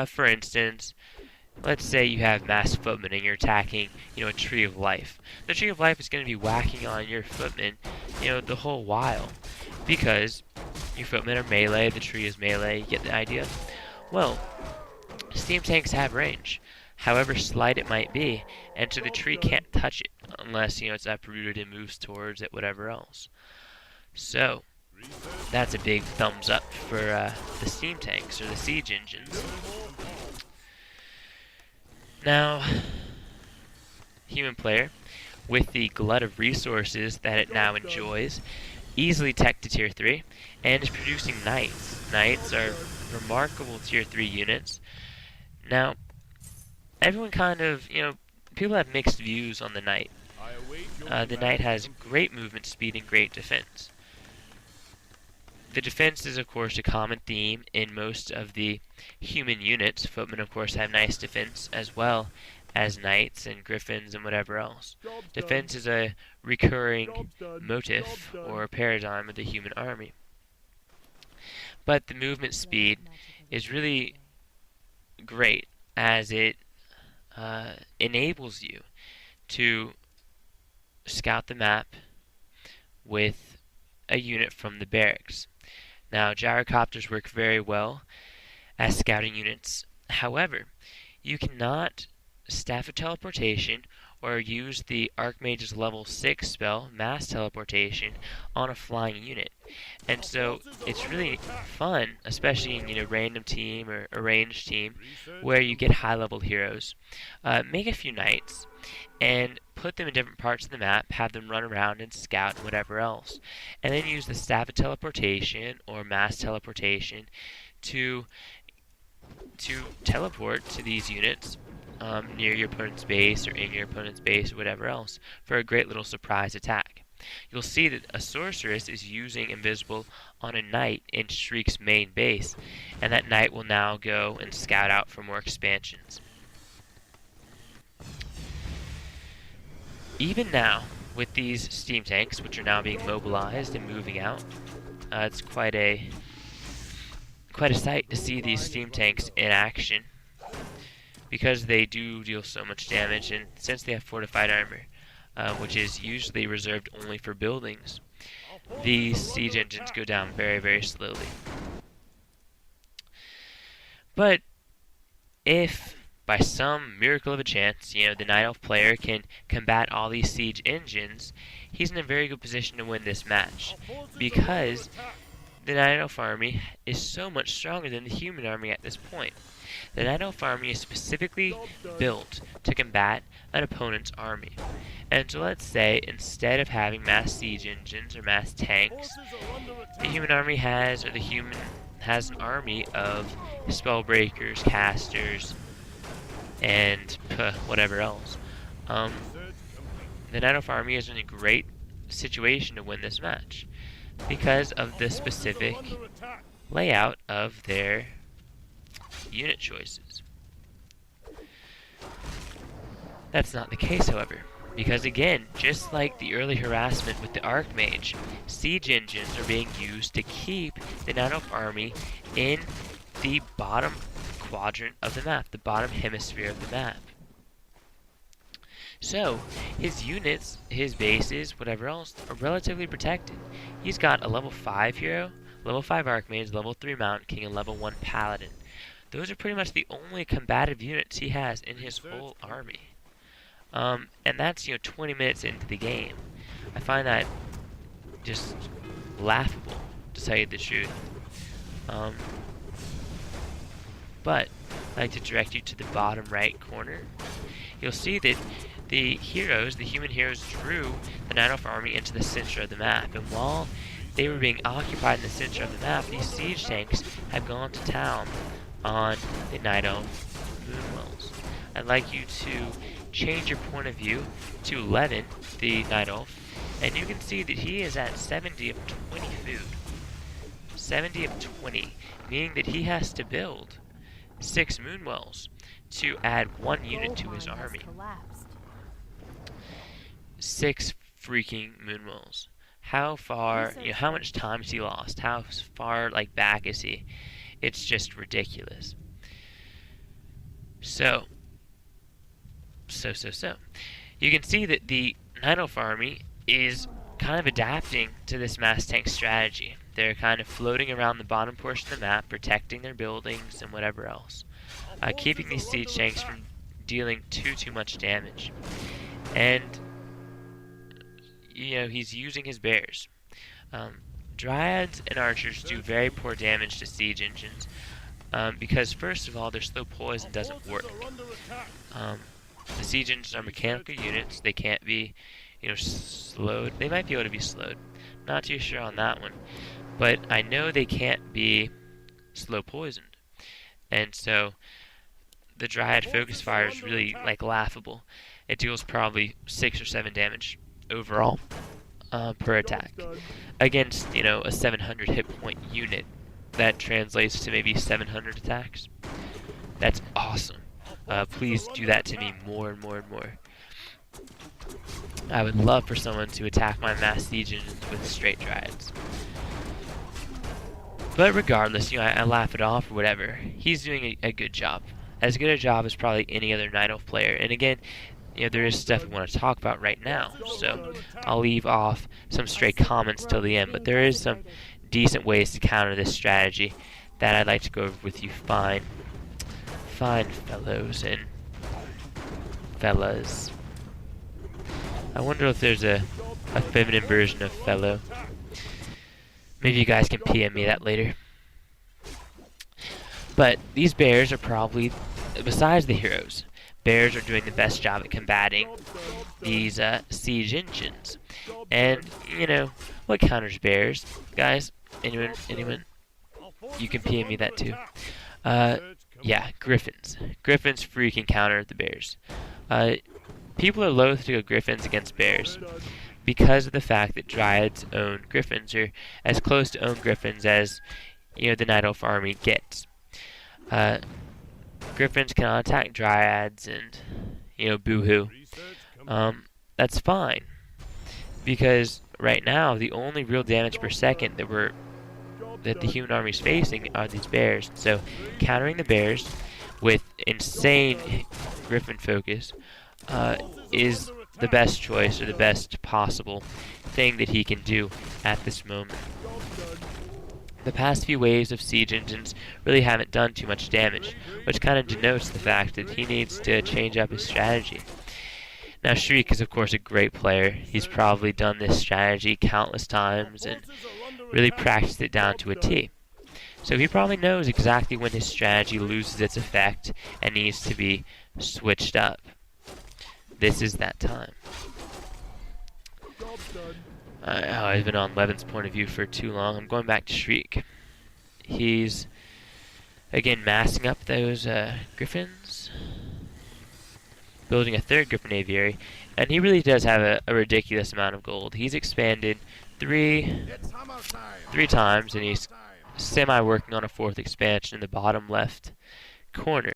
For instance, let's say you have mass footmen and you're attacking, a tree of life. The tree of life is going to be whacking on your footmen, the whole while, because your footmen are melee, the tree is melee. You get the idea? Well, steam tanks have range, however slight it might be, and so the tree can't touch it unless it's uprooted and moves towards it, whatever else. So that's a big thumbs up for the steam tanks or the siege engines. Now, human player, with the glut of resources that it now enjoys, easily tech to tier 3, and is producing knights. Knights are remarkable tier 3 units. Now, everyone kind of, people have mixed views on the knight. The knight has great movement speed and great defense. The defense is, of course, a common theme in most of the human units. Footmen, of course, have nice defense as well as knights and griffins and whatever else. Defense is a recurring motif or paradigm of the human army. But the movement speed is really great, as it enables you to scout the map with a unit from the barracks. Now, gyrocopters work very well as scouting units. However, you cannot staff a teleportation or use the Archmage's level 6 spell, mass teleportation, on a flying unit. And so it's really fun, especially in a random team or a ranged team where you get high level heroes. Make a few knights and put them in different parts of the map, have them run around and scout and whatever else. And then use the staff of teleportation or mass teleportation to teleport to these units near your opponent's base or in your opponent's base or whatever else for a great little surprise attack. You'll see that a sorceress is using invisible on a knight in Shriek's main base, and that knight will now go and scout out for more expansions. Even now, with these steam tanks, which are now being mobilized and moving out, it's quite a sight to see these steam tanks in action, because they do deal so much damage, and since they have fortified armor, which is usually reserved only for buildings, these siege engines go down very, very slowly. But if by some miracle of a chance, the Night Elf player can combat all these siege engines, he's in a very good position to win this match, because the Night Elf army is so much stronger than the human army at this point. The Night Elf army is specifically built to combat an opponent's army. And so let's say, instead of having mass siege engines or mass tanks, the human army has an army of spellbreakers, casters, and whatever else. The Night Elf army is in a great situation to win this match because of the specific layout of their unit choices. That's not the case, however, because again, just like the early harassment with the Archmage, siege engines are being used to keep the Night Elf army in the bottom quadrant of the map, the bottom hemisphere of the map. So, his units, his bases, whatever else, are relatively protected. He's got a level 5 hero, level 5 Archmage, level 3 Mountain King, and level 1 Paladin. Those are pretty much the only combative units he has in his whole army. And that's, 20 minutes into the game. I find that just laughable, to tell you the truth. But I'd like to direct you to the bottom right corner. You'll see that the human heroes, drew the Night Elf army into the center of the map. And while they were being occupied in the center of the map, these siege tanks have gone to town on the Night Elf Moonwells. I'd like you to change your point of view to 11, the Night Elf, and you can see that he is at 70 of 20 food. 70 of 20, meaning that he has to build 6 Moonwells to add 1 unit to his army. 6 freaking Moonwells. How far, how much time has he lost? How far, back is he? It's just ridiculous. So, you can see that the Night Elf army is kind of adapting to this mass tank strategy. They're kind of floating around the bottom portion of the map, protecting their buildings and whatever else, keeping these siege tanks from dealing too much damage. And he's using his bears. Dryads and archers do very poor damage to siege engines because, first of all, their slow poison doesn't work. The siege engines are mechanical units. They can't be, slowed. They might be able to be slowed. Not too sure on that one. But I know they can't be slow poisoned. And so the Dryad focus fire is really laughable. It deals probably 6 or 7 damage overall per attack against a 700 hit point unit. That translates to maybe 700 attacks. That's awesome. Please do that to me more and more and more. I would love for someone to attack my mass siege engines with straight Dryads. But regardless, I laugh it off or whatever. He's doing a good job. As good a job as probably any other Night Elf player. And again, there is stuff we want to talk about right now. So I'll leave off some stray comments till the end. But there is some decent ways to counter this strategy that I'd like to go over with you fine fellows and fellas. I wonder if there's a feminine version of fellow. Maybe you guys can PM me that later. But these bears are probably, besides the heroes, bears are doing the best job at combating these siege engines. And, what counters bears? Guys, anyone? You can PM me that too. Yeah, griffins. Griffins freaking counter the bears. People are loath to go griffins against bears because of the fact that Dryads own griffins, or as close to own griffins as the Night Elf army gets. Griffins cannot attack Dryads, and boo-hoo. That's fine, because right now the only real damage per second that the human army is facing are these bears. So countering the bears with insane griffin focus is the best choice, or the best possible thing that he can do at this moment. The past few waves of siege engines really haven't done too much damage, which kind of denotes the fact that he needs to change up his strategy. Now, Shriek is of course a great player. He's probably done this strategy countless times and really practiced it down to a T. So he probably knows exactly when his strategy loses its effect and needs to be switched up. This is that time. I've been on Levin's point of view for too long. I'm going back to Shriek. He's, again, massing up those griffins, building a third griffin aviary, and he really does have a ridiculous amount of gold. He's expanded three times, and he's semi-working on a 4th expansion in the bottom left corner.